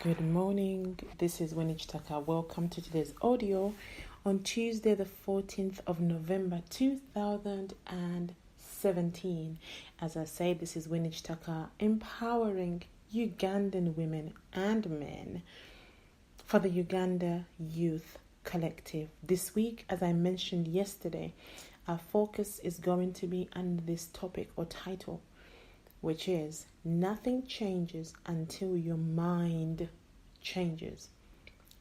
Good morning. This is Winnie. Welcome to today's audio on Tuesday, the 14th of November, 2017. As I say, this is Winnie, empowering Ugandan women and men for the Uganda Youth Collective. This week, as I mentioned yesterday, our focus is going to be under this topic or title, which is nothing changes until your mind changes.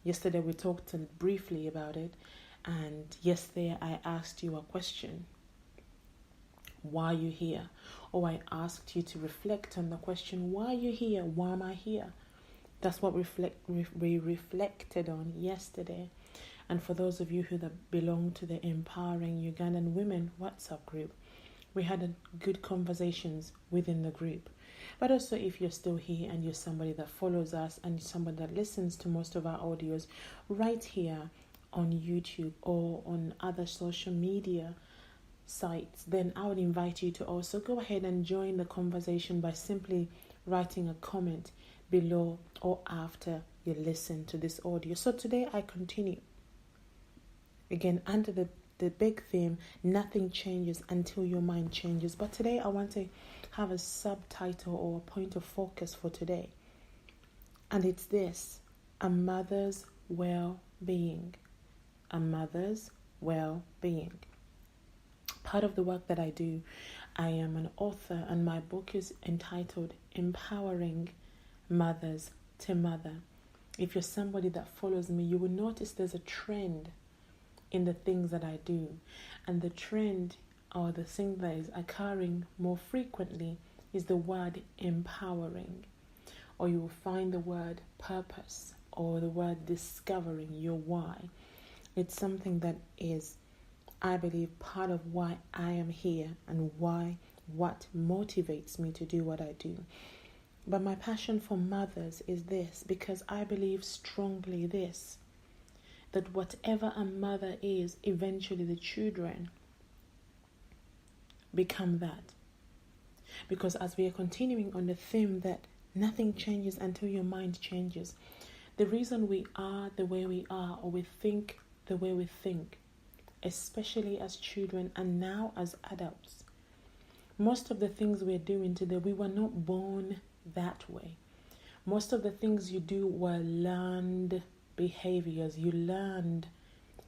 Yesterday we talked briefly about it, and yesterday I asked you a question. Why are you here? Or I asked you to reflect on the question, why are you here? Why am I here? That's what we reflected on yesterday. And for those of you who belong to the Empowering Ugandan Women WhatsApp group, we had good conversations within the group. But also, if you're still here and you're somebody that follows us and somebody that listens to most of our audios right here on YouTube or on other social media sites, then I would invite you to also go ahead and join the conversation by simply writing a comment below or after you listen to this audio. So today I continue. Again, under the big theme, nothing changes until your mind changes. But today I want to have a subtitle or a point of focus for today. And it's this: a mother's well-being. A mother's well-being. Part of the work that I do, I am an author, and my book is entitled Empowering Mothers to Mother. If you're somebody that follows me, you will notice there's a trend in the things that I do, and the trend or the thing that is occurring more frequently is the word empowering, or you will find the word purpose or the word discovering your why. It's something that is, I believe, part of why I am here and what motivates me to do what I do. But my passion for mothers is this, because I believe strongly this, that whatever a mother is, eventually the children become that. Because as we are continuing on the theme that nothing changes until your mind changes, the reason we are the way we are, or we think the way we think, especially as children and now as adults, most of the things we're doing today, we were not born that way. Most of the things you do were learned behaviors. You learned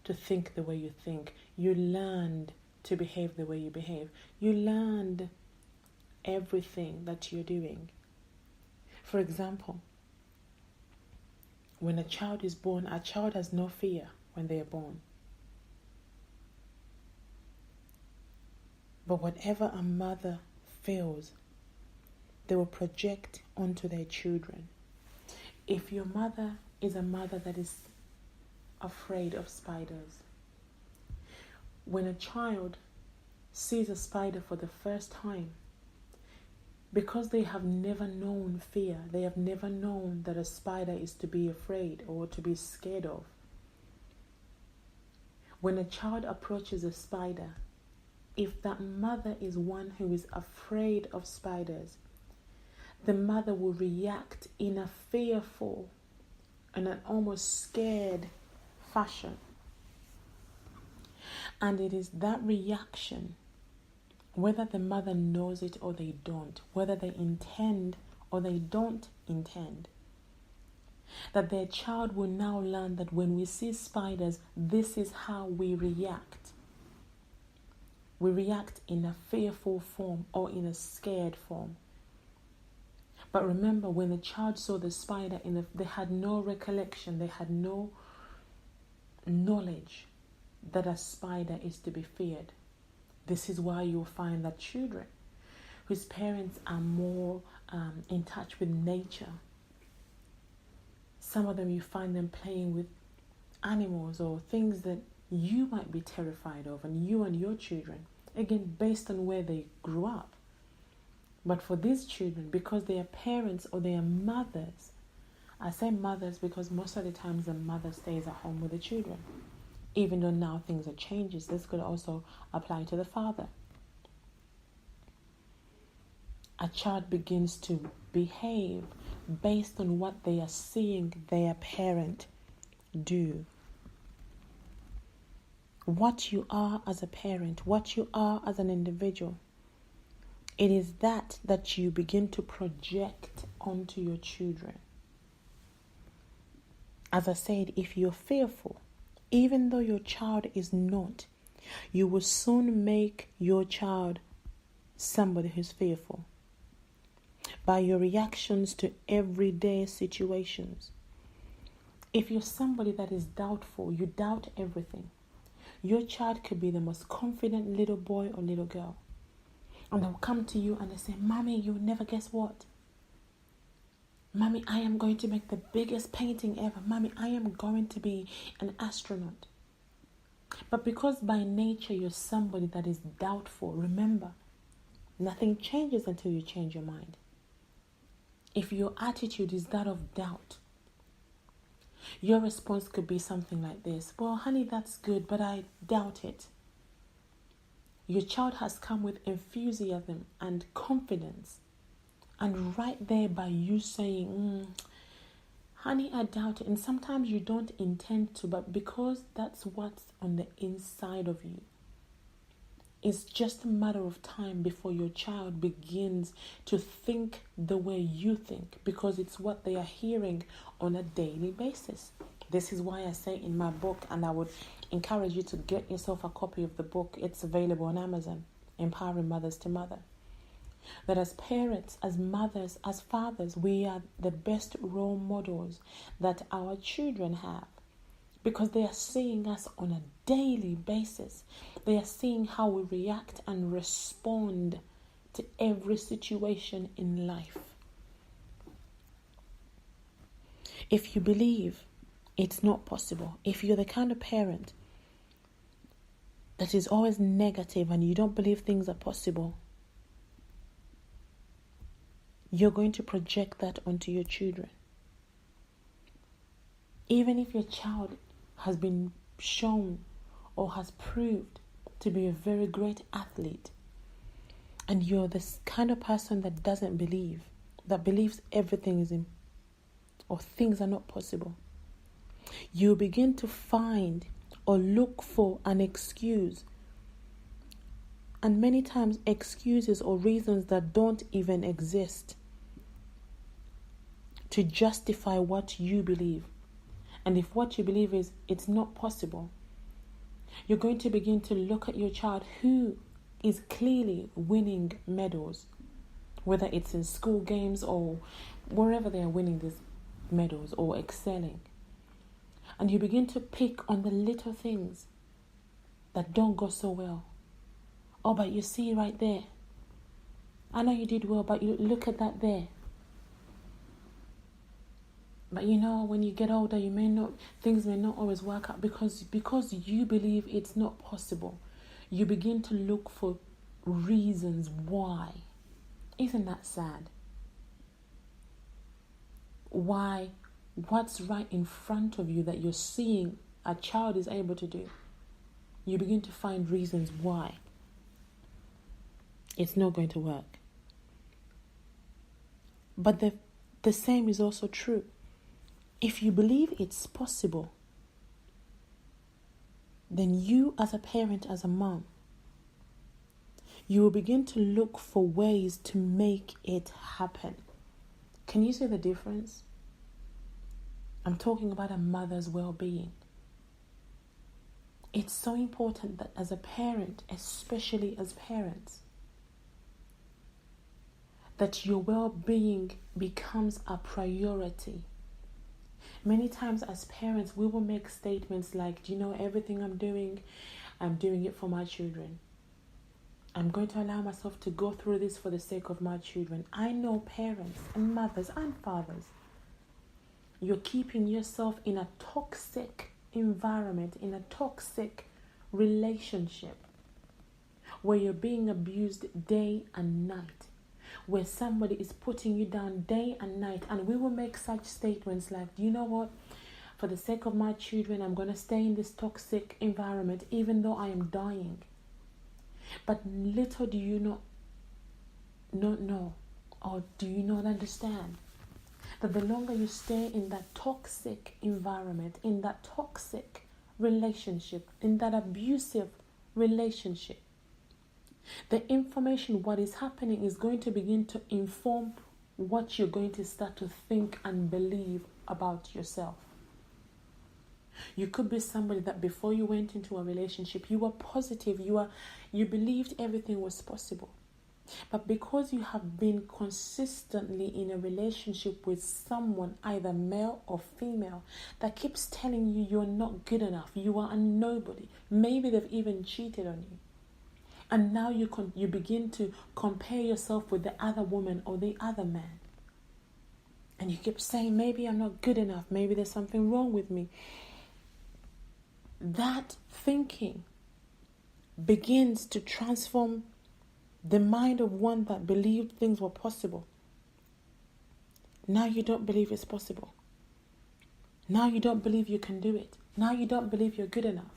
to think the way you think. You learned to behave the way you behave. You learned everything that you're doing. For example, when a child is born, a child has no fear when they are born. But whatever a mother feels, they will project onto their children. If your mother is a mother that is afraid of spiders, when a child sees a spider for the first time, because they have never known fear, they have never known that a spider is to be afraid or to be scared of. When a child approaches a spider, if that mother is one who is afraid of spiders, the mother will react in a fearful and an almost scared fashion. And it is that reaction, whether the mother knows it or they don't, whether they intend or they don't intend, that their child will now learn that when we see spiders, this is how we react. We react in a fearful form or in a scared form. But remember, when the child saw the spider, they had no recollection, they had no knowledge that a spider is to be feared. This is why you'll find that children whose parents are more in touch with nature, some of them you find them playing with animals or things that you might be terrified of, and you and your children, again, based on where they grew up. But for these children, because they are parents or they are mothers, I say mothers because most of the times the mother stays at home with the children. Even though now things are changing, this could also apply to the father. A child begins to behave based on what they are seeing their parent do. What you are as a parent, what you are as an individual, it is that you begin to project onto your children. As I said, if you're fearful, even though your child is not, you will soon make your child somebody who's fearful by your reactions to everyday situations. If you're somebody that is doubtful, you doubt everything, your child could be the most confident little boy or little girl. And they'll come to you and they say, Mommy, you'll never guess what? Mommy, I am going to make the biggest painting ever. Mommy, I am going to be an astronaut. But because by nature you're somebody that is doubtful, remember, nothing changes until you change your mind. If your attitude is that of doubt, your response could be something like this. Well, honey, that's good, but I doubt it. Your child has come with enthusiasm and confidence. And right there by you saying, honey, I doubt it. And sometimes you don't intend to, but because that's what's on the inside of you, it's just a matter of time before your child begins to think the way you think, because it's what they are hearing on a daily basis. This is why I say in my book, and I would encourage you to get yourself a copy of the book. It's available on Amazon, Empowering Mothers to Mother. That as parents, as mothers, as fathers, we are the best role models that our children have, because they are seeing us on a daily basis. They are seeing how we react and respond to every situation in life. If you believe it's not possible, if you're the kind of parent that is always negative and you don't believe things are possible, you're going to project that onto your children. Even if your child has been shown or has proved to be a very great athlete, and you're this kind of person that doesn't believe, that believes everything is or things are not possible, you begin to find or look for an excuse. And many times excuses or reasons that don't even exist to justify what you believe. And if what you believe is it's not possible, you're going to begin to look at your child who is clearly winning medals, whether it's in school games or wherever they are winning these medals or excelling. And you begin to pick on the little things that don't go so well. Oh, but you see right there, I know you did well, but you look at that there. But you know, when you get older, things may not always work out because you believe it's not possible. You begin to look for reasons why. Isn't that sad? Why? What's right in front of you that you're seeing a child is able to do? You begin to find reasons why it's not going to work. But the same is also true. If you believe it's possible, then you as a parent, as a mom, you will begin to look for ways to make it happen. Can you see the difference? I'm talking about a mother's well-being. It's so important that as a parent, especially as parents, that your well-being becomes a priority. Many times as parents, we will make statements like, do you know, everything I'm doing it for my children. I'm going to allow myself to go through this for the sake of my children. I know parents and mothers and fathers, you're keeping yourself in a toxic environment, in a toxic relationship where you're being abused day and night, where somebody is putting you down day and night. And we will make such statements like, do you know what? For the sake of my children, I'm going to stay in this toxic environment even though I am dying. But little do you not know, or do you not understand, That the longer you stay in that toxic environment, in that toxic relationship, in that abusive relationship, the information, what is happening, is going to begin to inform what you're going to start to think and believe about yourself. You could be somebody that before you went into a relationship, you were positive, you believed everything was possible. But because you have been consistently in a relationship with someone, either male or female, that keeps telling you you're not good enough, you are a nobody, maybe they've even cheated on you, and now you begin to compare yourself with the other woman or the other man, and you keep saying, maybe I'm not good enough, maybe there's something wrong with me. That thinking begins to transform the mind of one that believed things were possible. Now you don't believe it's possible. Now you don't believe you can do it. Now you don't believe you're good enough.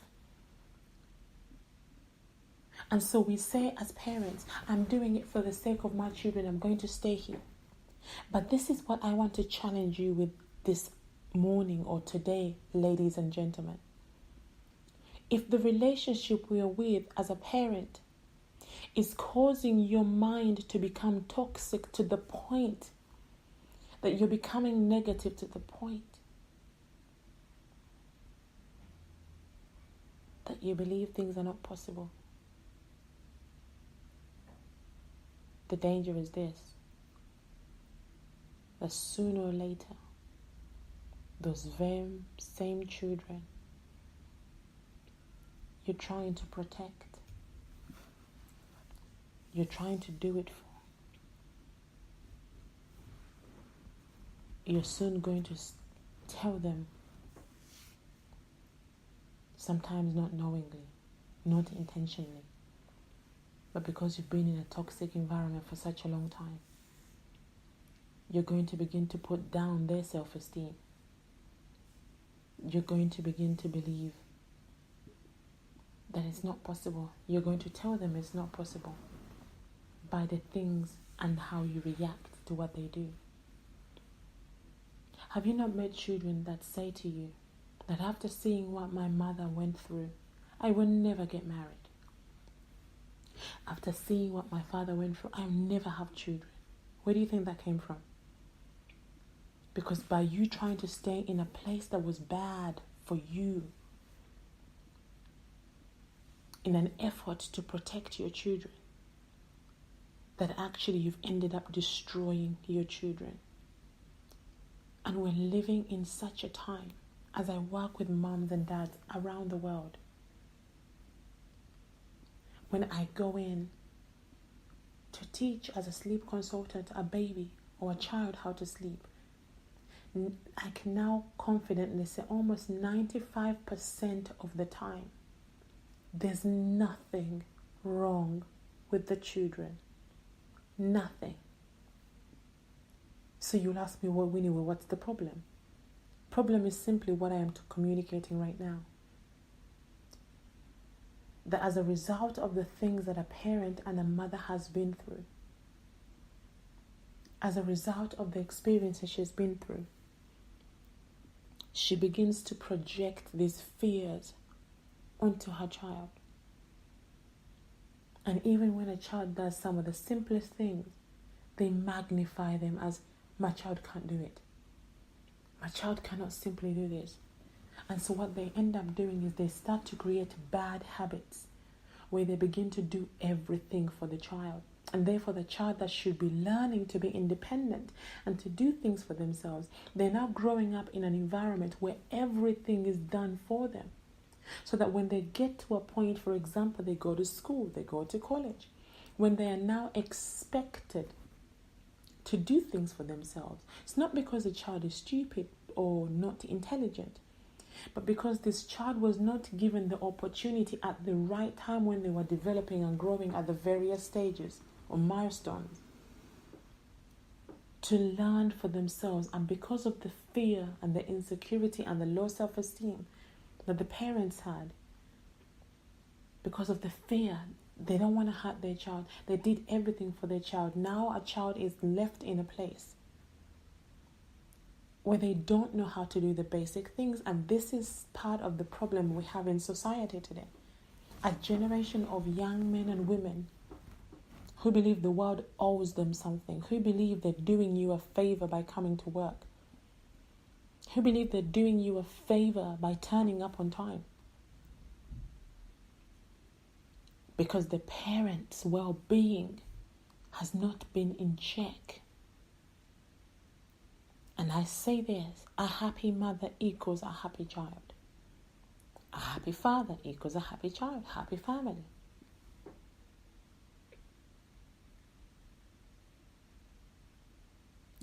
And so we say as parents, I'm doing it for the sake of my children, I'm going to stay here. But this is what I want to challenge you with this morning or today, ladies and gentlemen. If the relationship we are with as a parent is causing your mind to become toxic to the point that you're becoming negative, to the point that you believe things are not possible, the danger is this: that sooner or later, those very same children you're trying to protect, you're trying to do it for, you're soon going to tell them, sometimes not knowingly, not intentionally, but because you've been in a toxic environment for such a long time, you're going to begin to put down their self-esteem. You're going to begin to believe that it's not possible. You're going to tell them it's not possible by the things and how you react to what they do. Have you not met children that say to you that after seeing what my mother went through, I will never get married? After seeing what my father went through, I'll never have children. Where do you think that came from? Because by you trying to stay in a place that was bad for you, in an effort to protect your children, that actually you've ended up destroying your children. And we're living in such a time, as I work with moms and dads around the world, when I go in to teach as a sleep consultant a baby or a child how to sleep, I can now confidently say almost 95% of the time, there's nothing wrong with the children. Nothing. So you'll ask me, well, Winnie, what's the problem? Problem is simply what I am communicating right now. That as a result of the things that a parent and a mother has been through, as a result of the experiences she's been through, she begins to project these fears onto her child. And even when a child does some of the simplest things, they magnify them as, my child can't do it. My child cannot simply do this. And so what they end up doing is they start to create bad habits where they begin to do everything for the child. And therefore the child that should be learning to be independent and to do things for themselves, they're now growing up in an environment where everything is done for them. So that when they get to a point, for example, they go to school, they go to college, when they are now expected to do things for themselves, it's not because the child is stupid or not intelligent, but because this child was not given the opportunity at the right time when they were developing and growing at the various stages or milestones to learn for themselves. And because of the fear and the insecurity and the low self-esteem that the parents had, because of the fear, they don't want to hurt their child, they did everything for their child. Now a child is left in a place where they don't know how to do the basic things. And this is part of the problem we have in society today. A generation of young men and women who believe the world owes them something, who believe they're doing you a favor by coming to work, who believe they're doing you a favor by turning up on time, because the parents' well-being has not been in check. And I say this, a happy mother equals a happy child. A happy father equals a happy child, happy family.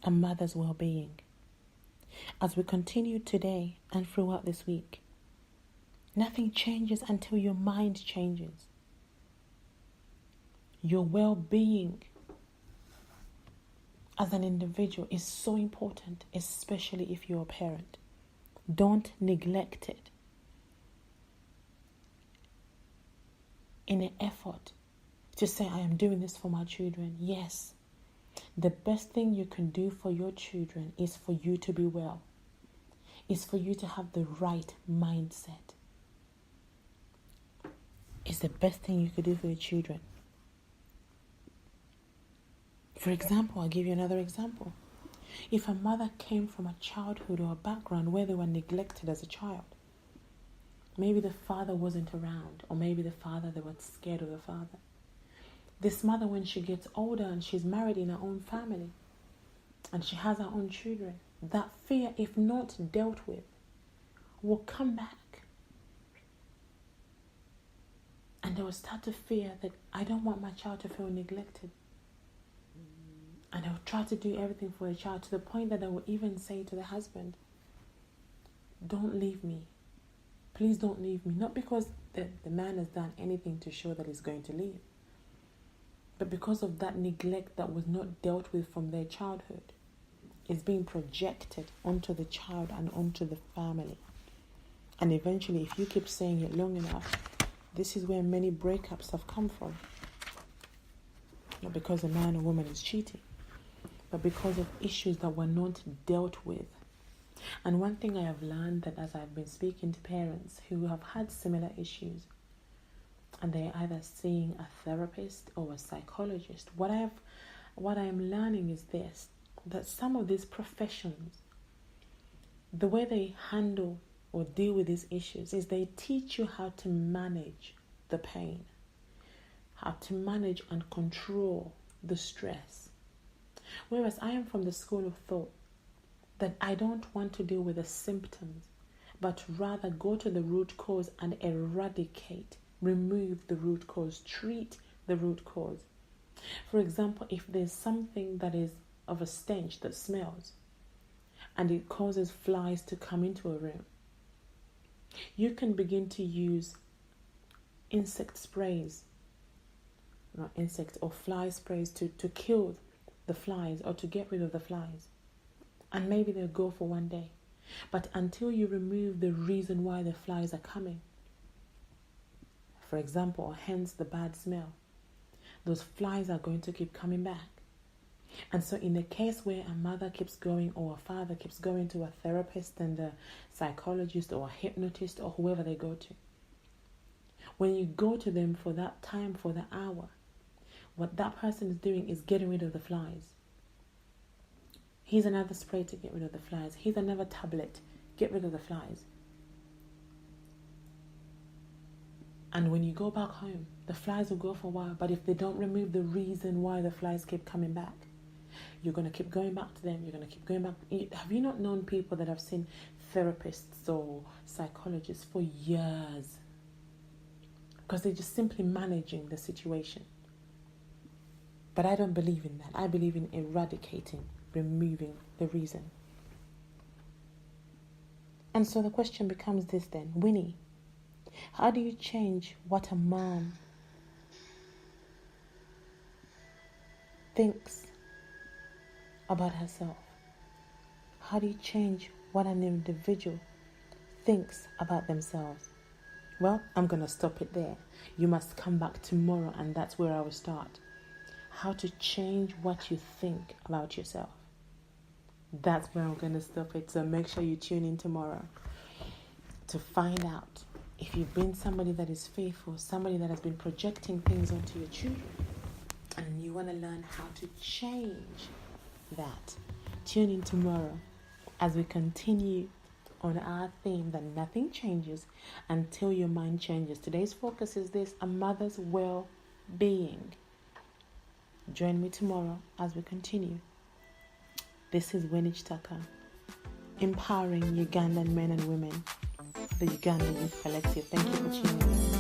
A mother's well-being. As we continue today and throughout this week, nothing changes until your mind changes. Your well-being as an individual is so important, especially if you're a parent. Don't neglect it. In an effort to say, I am doing this for my children, yes, the best thing you can do for your children is for you to be well, is for you to have the right mindset. It's the best thing you could do for your children. For example, I'll give you another example. If a mother came from a childhood or a background where they were neglected as a child, maybe the father wasn't around, or maybe they were scared of the father. This mother, when she gets older and she's married in her own family, and she has her own children, that fear, if not dealt with, will come back. And they will start to fear that I don't want my child to feel neglected. And they will try to do everything for the child, to the point that they will even say to the husband, don't leave me. Please don't leave me. Not because the man has done anything to show that he's going to leave, but because of that neglect that was not dealt with from their childhood. It's being projected onto the child and onto the family. And eventually, if you keep saying it long enough, this is where many breakups have come from. Not because a man or woman is cheating, but because of issues that were not dealt with. And one thing I have learned, that as I've been speaking to parents who have had similar issues, and they're either seeing a therapist or a psychologist, what I am learning is this, that some of these professions, the way they handle or deal with these issues is they teach you how to manage the pain, how to manage and control the stress. Whereas I am from the school of thought that I don't want to deal with the symptoms, but rather go to the root cause and eradicate, remove the root cause, treat the root cause. For example, if there's something that is of a stench that smells and it causes flies to come into a room, you can begin to use insect sprays, not insect or fly sprays to kill the flies or to get rid of the flies. And maybe they'll go for one day. But until you remove the reason why the flies are coming, for example, or hence the bad smell, those flies are going to keep coming back. And so in the case where a mother keeps going, or a father keeps going to a therapist and a psychologist or a hypnotist or whoever they go to, when you go to them for that time, for the hour, what that person is doing is getting rid of the flies. Here's another spray to get rid of the flies. Here's another tablet, get rid of the flies. And when you go back home, the flies will go for a while, but if they don't remove the reason why the flies keep coming back, you're going to keep going back to them. You're going to keep going back. Have you not known people that have seen therapists or psychologists for years? Because they're just simply managing the situation. But I don't believe in that. I believe in eradicating, removing the reason. And so the question becomes this then, Winnie, how do you change what a mom thinks about herself? How do you change what an individual thinks about themselves? Well, I'm going to stop it there. You must come back tomorrow, and that's where I will start. How to change what you think about yourself. That's where I'm going to stop it. So make sure you tune in tomorrow to find out if you've been somebody that is faithful, somebody that has been projecting things onto your children, and you want to learn how to change that. Tune in tomorrow as we continue on our theme that nothing changes until your mind changes. Today's focus is this: a mother's well-being. Join me tomorrow as we continue. This is Winnie Tucker, empowering Ugandan men and women, the Uganda Youth Collective. Thank you for tuning in.